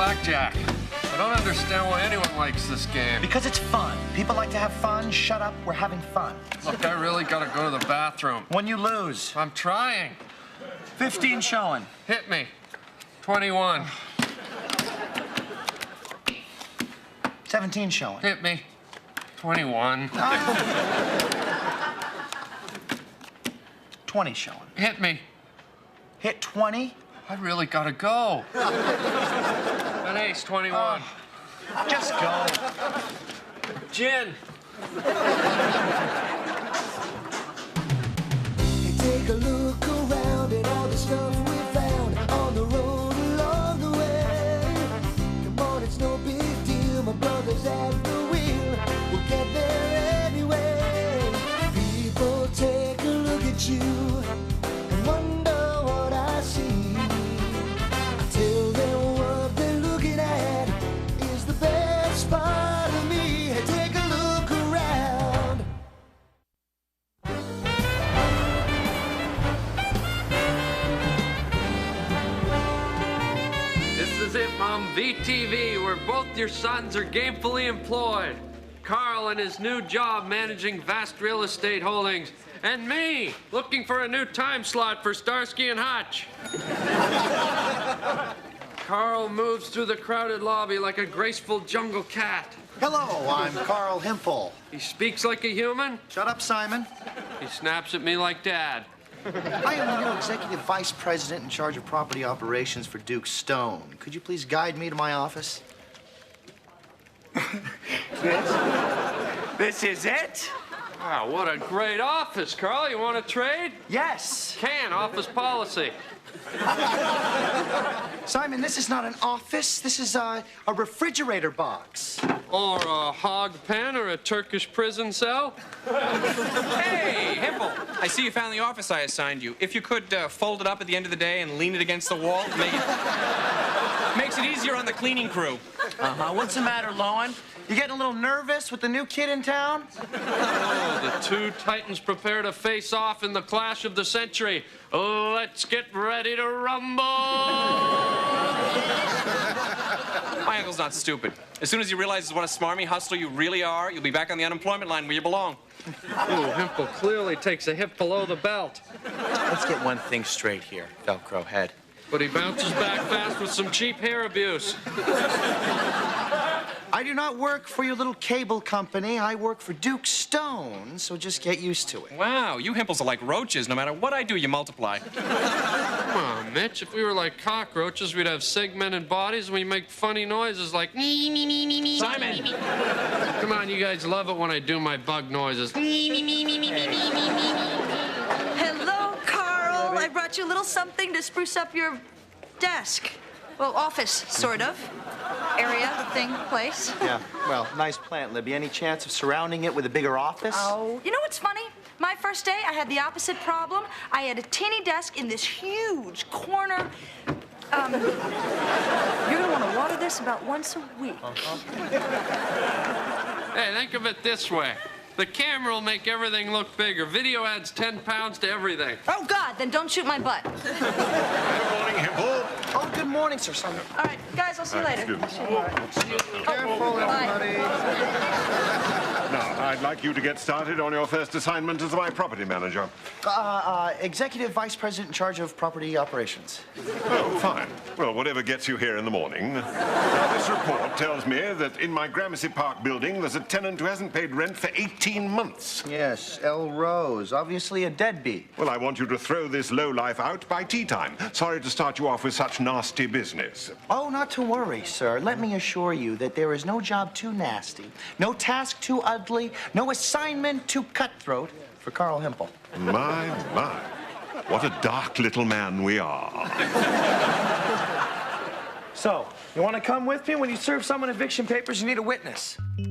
blackjack. I don't understand why anyone likes this game. Because it's fun. People like to have fun. Shut up, we're having fun. Look, I really gotta go to the bathroom. When you lose. I'm trying. 15 showing. Hit me. 21. 17 showing. Hit me. 21. 20 showing. Hit me. Hit 20. I really gotta go. An ace, 21. Just go. Gin. Hey, take a look around at all the stuff we found on the road along the way. Come on, it's no big deal. My brother's at the wheel. We'll get there anyway. People take a look at you and wonder what I see. Tell them what they're looking at is the best part of me. Hey, take a look around. This is it, Mom. VTV, where both your sons are gainfully employed. Carl in his new job managing vast real estate holdings. And me, looking for a new time slot for Starsky and Hutch. Carl moves through the crowded lobby like a graceful jungle cat. Hello, I'm Carl Hempel. He speaks like a human. Shut up, Simon. He snaps at me like Dad. I am the new executive vice president in charge of property operations for Duke Stone. Could you please guide me to my office? This is it? Wow, what a great office, Carl. You want to trade? Yes. Can, office policy. Simon, this is not an office. This is a refrigerator box. Or a hog pen or a Turkish prison cell. Hey, Hempel, I see you found the office I assigned you. If you could fold it up at the end of the day and lean it against the wall, makes it easier on the cleaning crew. What's the matter, Lowen? You getting a little nervous with the new kid in town? Oh, the two titans prepare to face off in the clash of the century. Let's get ready to rumble! My uncle's not stupid. As soon as he realizes what a smarmy hustler you really are, you'll be back on the unemployment line where you belong. Ooh, Hempel clearly takes a hip below the belt. Let's get one thing straight here, Velcro head. But he bounces back fast with some cheap hair abuse. I do not work for your little cable company. I work for Duke Stone, so just get used to it. Wow, you Hempels are like roaches. No matter what I do, you multiply. Come on, Mitch. If we were like cockroaches, we'd have segmented bodies and we make funny noises like me, me, me, me, me. Simon! Come on, you guys love it when I do my bug noises. Hello, Carl. I brought you a little something to spruce up your desk. Well, office, sort of. Area, thing, place. Yeah, well, nice plant, Libby. Any chance of surrounding it with a bigger office? Oh. You know what's funny? My first day, I had the opposite problem. I had a teeny desk in this huge corner. You're gonna want to water this about once a week. Hey, think of it this way. The camera will make everything look bigger. Video adds 10 pounds to everything. Oh, God, then don't shoot my butt. Good morning, Hempel. Oh, good morning, Sir Simon. All right, guys, I'll see you later. Careful, everybody. Now, I'd like you to get started on your first assignment as my property manager. Executive vice president in charge of property operations. Oh, fine. Well, whatever gets you here in the morning. Now, this report tells me that in my Gramercy Park building, there's a tenant who hasn't paid rent for 18 months. Yes, L. Rose, obviously a deadbeat. Well, I want you to throw this lowlife out by tea time. Sorry to start you off with such nasty business. Oh, not to worry, sir. Let me assure you that there is no job too nasty, no task too ugly, no assignment too cutthroat for Carl Hempel. My. What a dark little man we are. So, you want to come with me? When you serve someone eviction papers, you need a witness. Who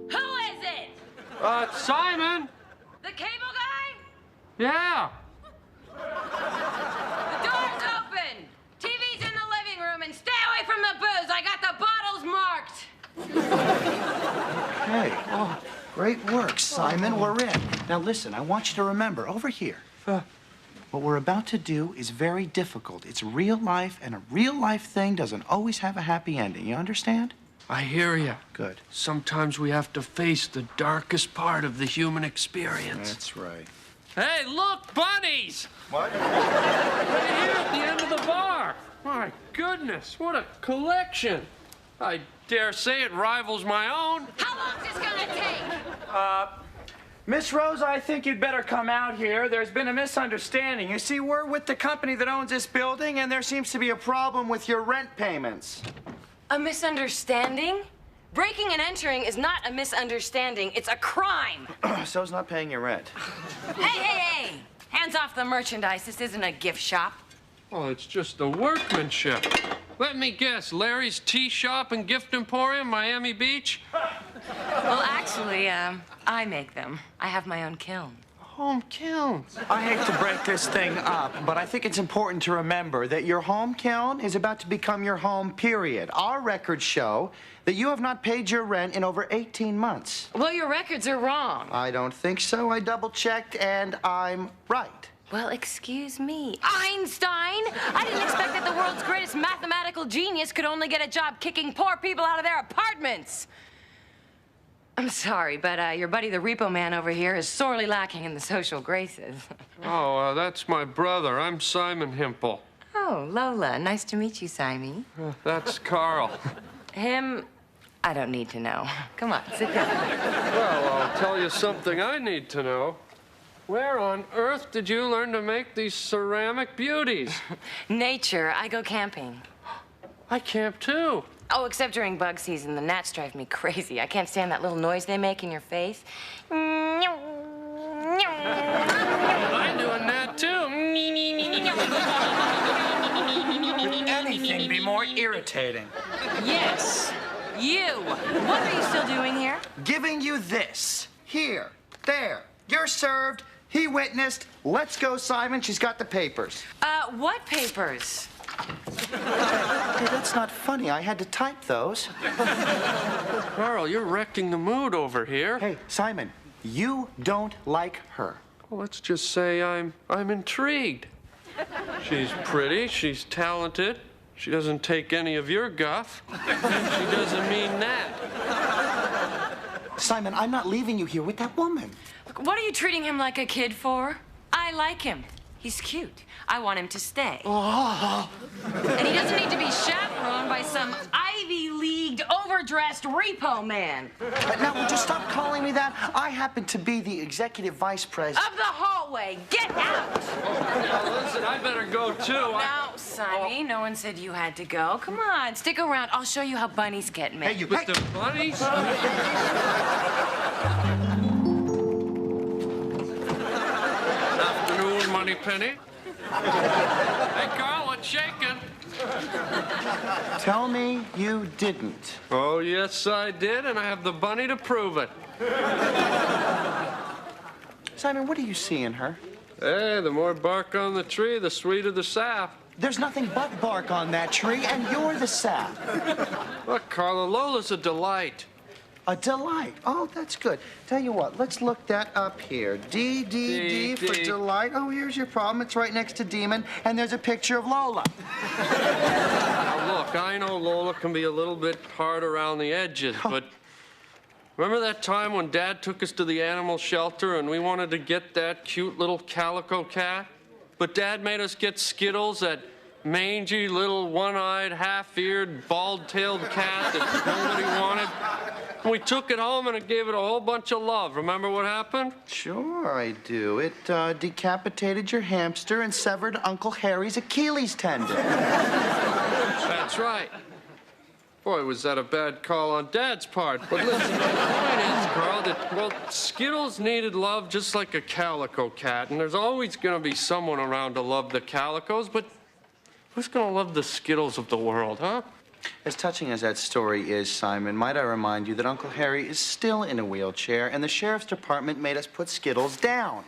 is it? Simon? The cable guy? Yeah. The door's open. TV's in the living room, and stay away from the booze. I got the bottles marked. Hey, great work, Simon. We're in. Now, listen, I want you to remember, over here. What we're about to do is very difficult. It's real life, and a real life thing doesn't always have a happy ending. You understand? I hear you. Good. Sometimes we have to face the darkest part of the human experience. That's right. Hey, look, bunnies! What? Right here at the end of the bar. My goodness, what a collection. I dare say it rivals my own. How long's this gonna take? Miss Rose, I think you'd better come out here. There's been a misunderstanding. You see, we're with the company that owns this building, and there seems to be a problem with your rent payments. A misunderstanding? Breaking and entering is not a misunderstanding. It's a crime. So's not paying your rent. Hey! Hands off the merchandise. This isn't a gift shop. Oh, it's just the workmanship. Let me guess, Larry's Tea Shop and Gift Emporium, Miami Beach? Well, actually, I make them. I have my own kiln. Home kilns. I hate to break this thing up, but I think it's important to remember that your home kiln is about to become your home, period. Our records show that you have not paid your rent in over 18 months. Well, your records are wrong. I don't think so. I double-checked, and I'm right. Well, excuse me. Einstein! I didn't expect that the world's greatest mathematical genius could only get a job kicking poor people out of their apartments. I'm sorry, but your buddy the repo man over here is sorely lacking in the social graces. Oh, that's my brother. I'm Simon Himple. Oh, Lola. Nice to meet you, Simon. That's Carl. Him, I don't need to know. Come on, sit down. Well, I'll tell you something I need to know. Where on earth did you learn to make these ceramic beauties? Nature. I go camping. I camp too. Oh, except during bug season. The gnats drive me crazy. I can't stand that little noise they make in your face. I'm doing that too. Could anything be more irritating? Yes, you. What are you still doing here? Giving you this. Here. There. You're served. He witnessed. Let's go, Simon. She's got the papers. What papers? Hey, that's not funny. I had to type those. Carl, you're wrecking the mood over here. Hey, Simon, you don't like her. Well, let's just say I'm intrigued. She's pretty, she's talented, she doesn't take any of your guff, and she doesn't mean that. Simon, I'm not leaving you here with that woman. Look, what are you treating him like a kid for? I like him. He's cute. I want him to stay. Oh. And he doesn't need to be chaperoned by some Ivy Leagued, overdressed repo man. But now, would you stop calling me that? I happen to be the executive vice president. Of the hallway. Get out. Now, listen, I better go too. Now, Simon, no one said you had to go. Come on, stick around. I'll show you how bunnies get made. Hey, you. With the bunnies? Afternoon, Moneypenny. Hey, Carl, what's shaking? Tell me you didn't. Oh, yes, I did, and I have the bunny to prove it. Simon, what do you see in her? Hey, the more bark on the tree, the sweeter the sap. There's nothing but bark on that tree, and you're the sap. Look, Carla, Lola's a delight. A delight. Oh, that's good. Tell you what, let's look that up here. D for D. delight. Oh, here's your problem. It's right next to demon, and there's a picture of Lola. Now, look, I know Lola can be a little bit hard around the edges, but remember that time when Dad took us to the animal shelter and we wanted to get that cute little calico cat? But Dad made us get Skittles, that mangy little one-eyed, half-eared, bald-tailed cat that nobody wanted. And we took it home and it gave it a whole bunch of love. Remember what happened? Sure, I do. It decapitated your hamster and severed Uncle Harry's Achilles tendon. That's right. Boy, was that a bad call on Dad's part. But listen, the point is, Carl, that, well, Skittles needed love just like a calico cat. And there's always going to be someone around to love the calicos, but who's going to love the Skittles of the world, huh? As touching as that story is, Simon, might I remind you that Uncle Harry is still in a wheelchair, and the sheriff's department made us put Skittles down.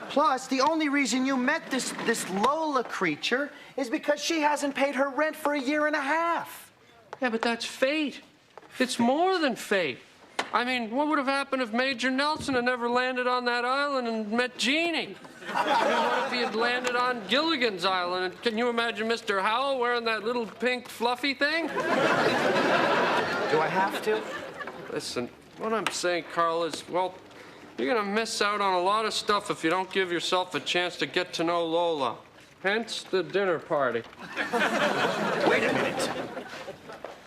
Plus, the only reason you met this Lola creature is because she hasn't paid her rent for a year and a half. Yeah, but that's fate. It's more than fate. I mean, what would have happened if Major Nelson had never landed on that island and met Jeannie? What if he had landed on Gilligan's Island? And can you imagine Mr. Howell wearing that little pink fluffy thing? Do I have to? Listen, what I'm saying, Carl, is, well, you're gonna miss out on a lot of stuff if you don't give yourself a chance to get to know Lola. Hence the dinner party. Wait a minute.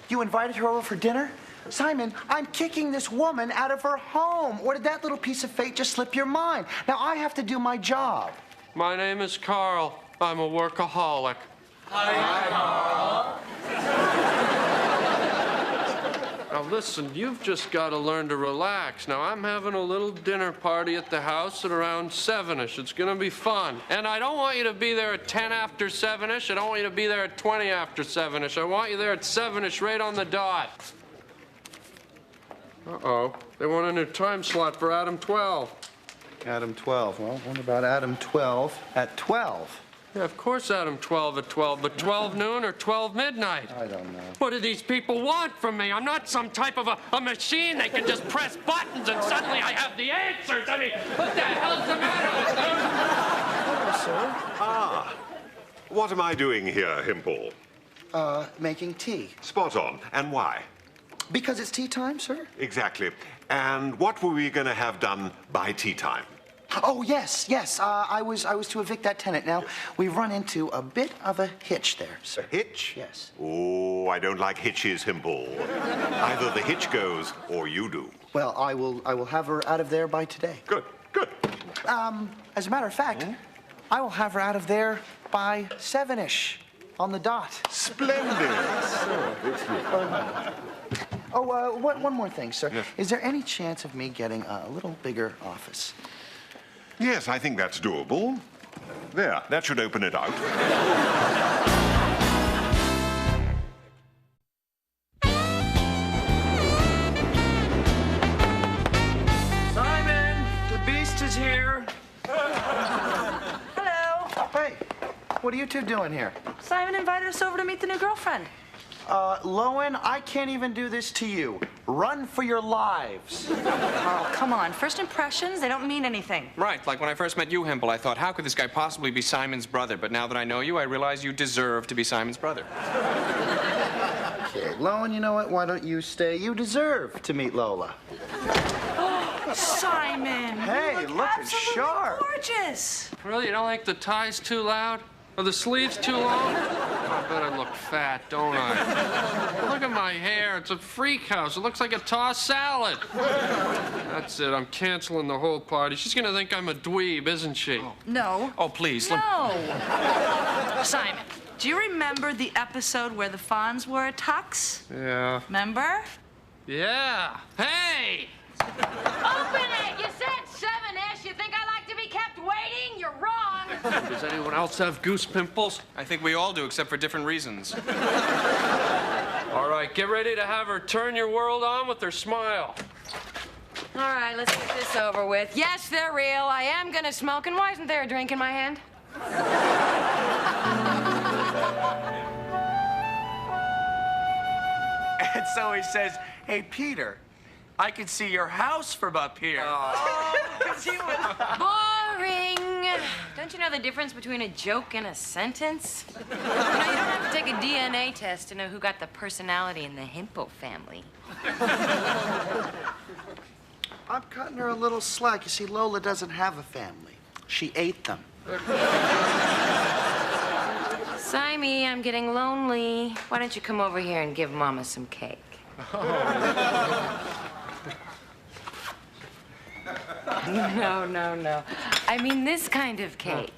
You invited her over for dinner? Simon, I'm kicking this woman out of her home. Or did that little piece of fate just slip your mind? Now I have to do my job. My name is Carl. I'm a workaholic. Hi, Carl. Now listen, you've just got to learn to relax. Now I'm having a little dinner party at the house at around 7-ish. It's gonna be fun. And I don't want you to be there at 10 after 7-ish. I don't want you to be there at 20 after 7-ish. I want you there at 7-ish, right on the dot. Uh-oh, they want a new time slot for Adam 12. Adam 12. Well, what about Adam 12 at 12? Yeah, of course Adam 12 at 12, but 12 noon or 12 midnight? I don't know. What do these people want from me? I'm not some type of a machine. They can just press buttons and suddenly I have the answers. I mean, what the hell's the matter with them? Hello, sir. Ah, what am I doing here, Himple? Making tea. Spot on. And why? Because it's tea time, sir? Exactly. And what were we going to have done by tea time? Oh, yes. I was to evict that tenant. Now, we've run into a bit of a hitch there, sir. A hitch? Yes. Oh, I don't like hitches, Himple. Either the hitch goes or you do. Well, I will have her out of there by today. Good. As a matter of fact, I will have her out of there by 7-ish on the dot. Splendid. One more thing, sir. Yes. Is there any chance of me getting a little bigger office? Yes, I think that's doable. There, that should open it out. Simon, the beast is here. Hello. Hey, what are you two doing here? Simon invited us over to meet the new girlfriend. Lowen, I can't even do this to you. Run for your lives. Carl, come on. First impressions, they don't mean anything. Right, like when I first met you, Himple, I thought, how could this guy possibly be Simon's brother? But now that I know you, I realize you deserve to be Simon's brother. Okay, Lowen, you know what? Why don't you stay? You deserve to meet Lola. Simon, Hey, you look looking absolutely sharp. gorgeous. Really, you don't think the tie's too loud? Or the sleeves too long? I bet I look fat, don't I? Look at my hair. It's a freak house. It looks like a tossed salad. That's it. I'm canceling the whole party. She's gonna think I'm a dweeb, isn't she? No. Oh, please. No. Simon, do you remember the episode where the Fonz wore a tux? Yeah. Remember? Yeah. Hey! Open it! You said 7-ish. You think I like to be kept waiting? You're wrong. Does anyone else have goose pimples? I think we all do, except for different reasons. All right, get ready to have her turn your world on with her smile. All right, let's get this over with. Yes, they're real. I am gonna smoke, and why isn't there a drink in my hand? And so he says, hey, Peter, I can see your house from up here. Boring. Don't you know the difference between a joke and a sentence? You know, you don't have to take a DNA test to know who got the personality in the Himple family. I'm cutting her a little slack. You see, Lola doesn't have a family. She ate them. Simey, I'm getting lonely. Why don't you come over here and give Mama some cake? No. I mean this kind of cake.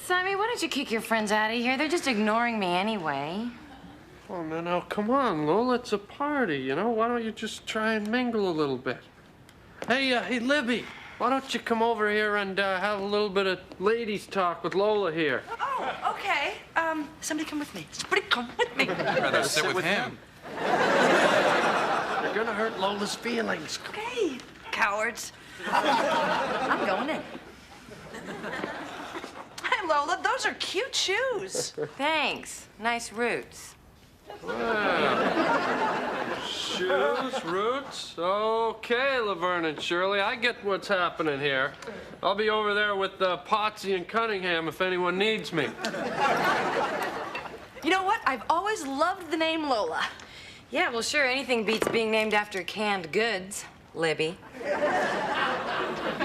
Simey, why don't you kick your friends out of here? They're just ignoring me anyway. Oh, no, no, come on, Lola. It's a party, you know? Why don't you just try and mingle a little bit? Hey, Libby, why don't you come over here and have a little bit of ladies talk with Lola here? Oh, okay. Somebody come with me. Somebody come with me. I'd rather sit with him. You're gonna hurt Lola's feelings. Okay, cowards. I'm going in. Hi, Lola. Those are cute shoes. Thanks. Nice roots. Well, shoes, roots. Okay, Laverne and Shirley, I get what's happening here. I'll be over there with Potsy and Cunningham if anyone needs me. You know what? I've always loved the name Lola. Yeah, well, sure, anything beats being named after canned goods, Libby. Do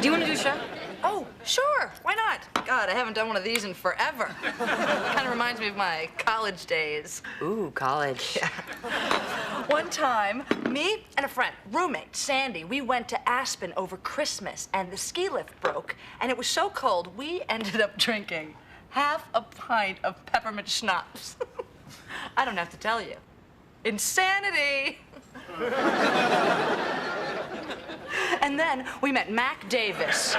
you want to do a show? Oh, sure. Why not? God, I haven't done one of these in forever. Kind of reminds me of my college days. Ooh, college. Yeah. One time, me and a friend, roommate, Sandy, we went to Aspen over Christmas, and the ski lift broke, and it was so cold, we ended up drinking half a pint of peppermint schnapps. I don't have to tell you. Insanity! And then we met Mac Davis.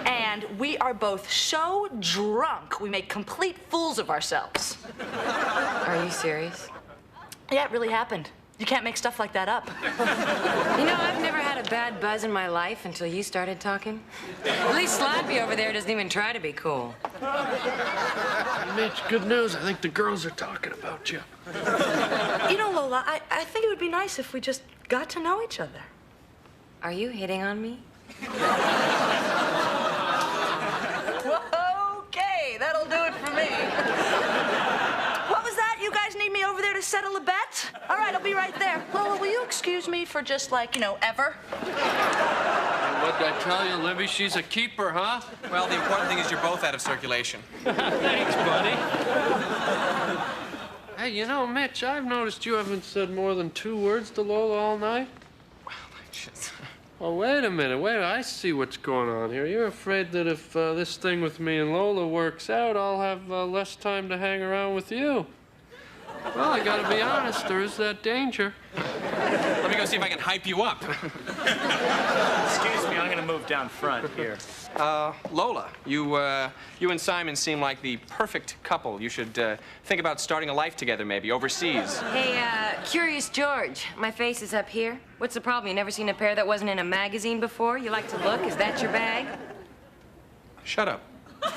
And we are both so drunk, we made complete fools of ourselves. Are you serious? Yeah, it really happened. You can't make stuff like that up. You know, I've never had a bad buzz in my life until you started talking. At least Slappy over there doesn't even try to be cool. Mitch, good news. I think the girls are talking about you. You know, Lola, I think it would be nice if we just got to know each other. Are you hitting on me? Okay, that'll do it for me. What was that? You guys need me over there to settle a bet? All right, I'll be right there. Lola, will you excuse me for just like, ever? What'd I tell you, Libby? She's a keeper, huh? Well, the important thing is you're both out of circulation. Thanks, buddy. Hey, you know, Mitch, I've noticed you haven't said more than 2 words to Lola all night. Well, I just... Oh, wait a minute. Wait, I see what's going on here. You're afraid that if this thing with me and Lola works out, I'll have less time to hang around with you. Well, I gotta be honest, there is that danger. Let me go see if I can hype you up. Excuse me, I'm gonna move down front here. Lola, you and Simon seem like the perfect couple. You should think about starting a life together, maybe, overseas. Hey, Curious George, my face is up here. What's the problem? You never seen a pair that wasn't in a magazine before? You like to look? Is that your bag? Shut up. What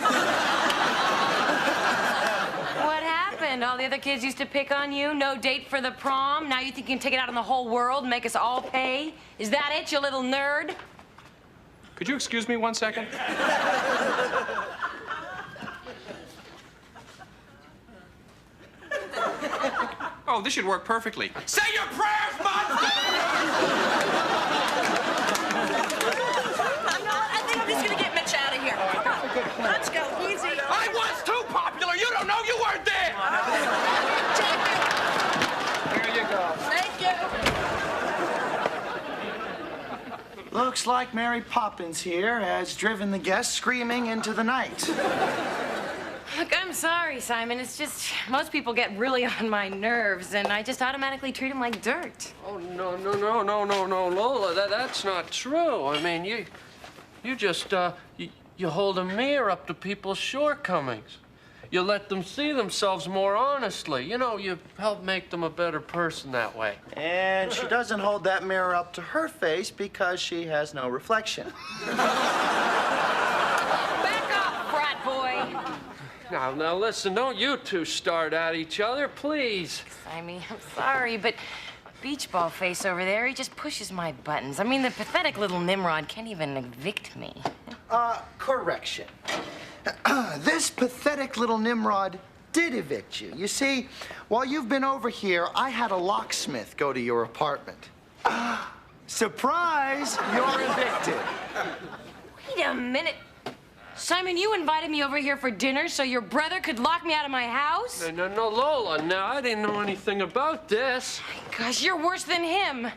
happened? All the other kids used to pick on you? No date for the prom? Now you think you can take it out on the whole world and make us all pay? Is that it, you little nerd? Could you excuse me 1 second? Oh, this should work perfectly. Say your prayers, monster! I think I'm just gonna get Mitch out of here. Come on, let's go, easy. I was too popular! You don't know you weren't there! Here you go. Thank you. Looks like Mary Poppins here has driven the guests screaming into the night. Look, I'm sorry, Simon. It's just most people get really on my nerves, and I just automatically treat them like dirt. Oh, no, Lola, that's not true. I mean, you just, you hold a mirror up to people's shortcomings. You let them see themselves more honestly. You know, you help make them a better person that way. And she doesn't hold that mirror up to her face because she has no reflection. Back off, frat boy. Now, listen, don't you two start at each other, please. Simon, I'm sorry, but Beach Ball face over there, he just pushes my buttons. I mean, the pathetic little Nimrod can't even evict me. Correction. This pathetic little Nimrod did evict you. You see, while you've been over here, I had a locksmith go to your apartment. Surprise! You're evicted. Wait a minute. Simon, you invited me over here for dinner so your brother could lock me out of my house? No, Lola, now, I didn't know anything about this. Gosh, you're worse than him.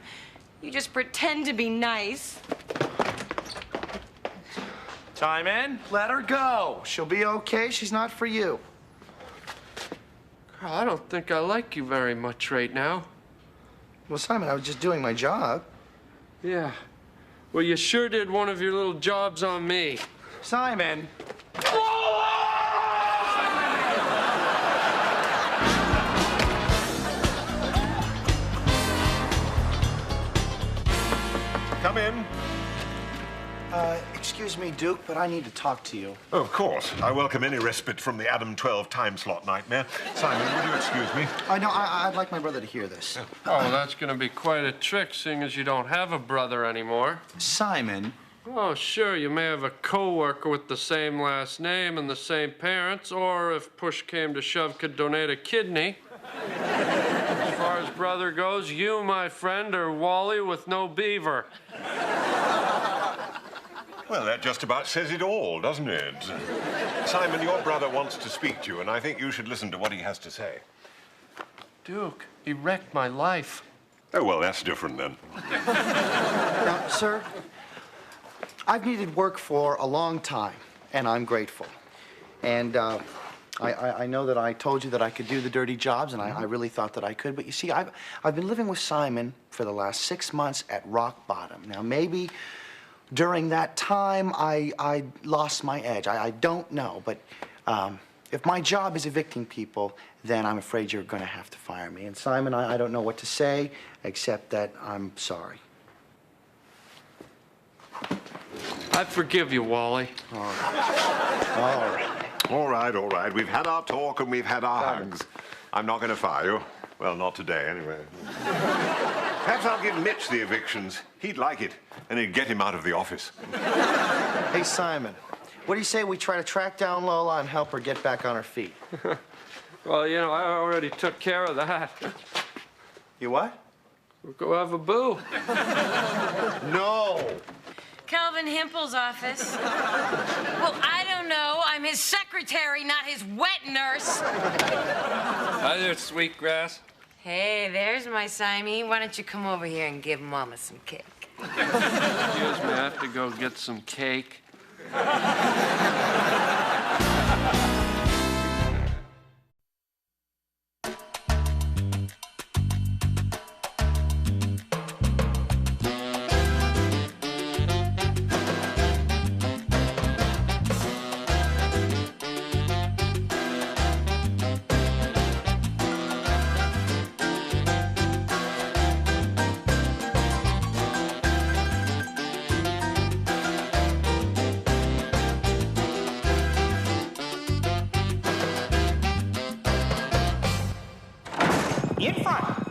You just pretend to be nice. Simon? Let her go. She'll be okay. She's not for you. Carl, I don't think I like you very much right now. Well, Simon, I was just doing my job. Yeah. Well, you sure did one of your little jobs on me. Simon. Come in. Excuse me, Duke, but I need to talk to you. Oh, of course. I welcome any respite from the Adam 12 time slot nightmare. Simon, would you excuse me? No, I'd like my brother to hear this. Oh, that's gonna be quite a trick, seeing as you don't have a brother anymore. Simon. Oh, sure, you may have a co-worker with the same last name and the same parents, or if push came to shove, could donate a kidney. As far as brother goes, you, my friend, are Wally with no beaver. Well, that just about says it all, doesn't it? Simon, your brother wants to speak to you, and I think you should listen to what he has to say. Duke, he wrecked my life. Oh, well, that's different then. Now, sir, I've needed work for a long time, and I'm grateful. And I know that I told you that I could do the dirty jobs, and I really thought that I could. But you see, I've been living with Simon for the last 6 months at rock bottom. Now, maybe during that time, I lost my edge. I don't know, but if my job is evicting people, then I'm afraid you're going to have to fire me. And Simon, I don't know what to say, except that I'm sorry. I forgive you, Wally. All right. All right. All right, all right. We've had our talk and we've had our hugs. I'm not going to fire you. Well, not today, anyway. Perhaps I'll give Mitch the evictions. He'd like it, and it'd get him out of the office. Hey, Simon, what do you say we try to track down Lola and help her get back on her feet? Well, you know, I already took care of that. You what? We'll go have a boo. No. Calvin Himple's office. Well, I don't know. I'm his secretary, not his wet nurse. Hi there, Sweetgrass. Hey, there's my Simon. Why don't you come over here and give Mama some cake? Excuse me, I have to go get some cake. In front.